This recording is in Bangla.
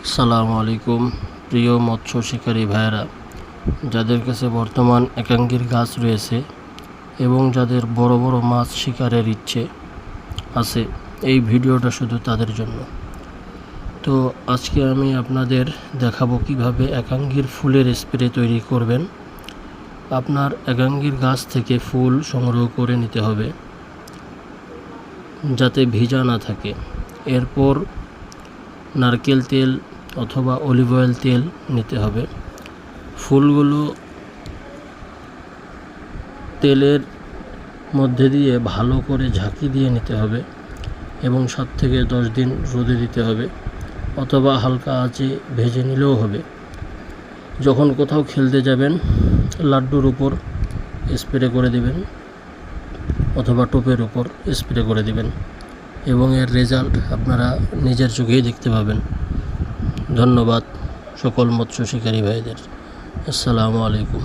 আসসালামু আলাইকুম প্রিয় মৎস্য শিকারী ভাইয়েরা, যাদের কাছে বর্তমান একাঙ্গীর গাছ রয়েছে এবং যাদের বড় বড় মাছ শিকারের ইচ্ছে আছে, এই ভিডিওটা শুধু তাদের জন্য। তো আজকে আমি আপনাদের দেখাবো কিভাবে একাঙ্গীর ফুলের স্প্রে তৈরি করবেন। আপনার একাঙ্গীর গাছ থেকে ফুল সংগ্রহ করে নিতে হবে যাতে ভিজা না থাকে। এরপর নারকেল তেল অথবা অলিভ অয়েল তেল নিতে হবে। ফুলগুলো তেলের মধ্যে দিয়ে ভালো করে ঝাঁকি দিয়ে নিতে হবে এবং 7 থেকে 10 দিন রোদে দিতে হবে, অথবা হালকা আঁচে ভেজে নিলেও হবে। যখন কোথাও খেলতে যাবেন, লাড্ডুর উপর স্প্রে করে দিবেন অথবা টোপের উপর স্প্রে করে দিবেন এবং এর রেজাল্ট আপনারা নিজের চোখেই দেখতে পাবেন। ধন্যবাদ সকল মৎস্য শিকারী ভাইদের। আসসালামু আলাইকুম।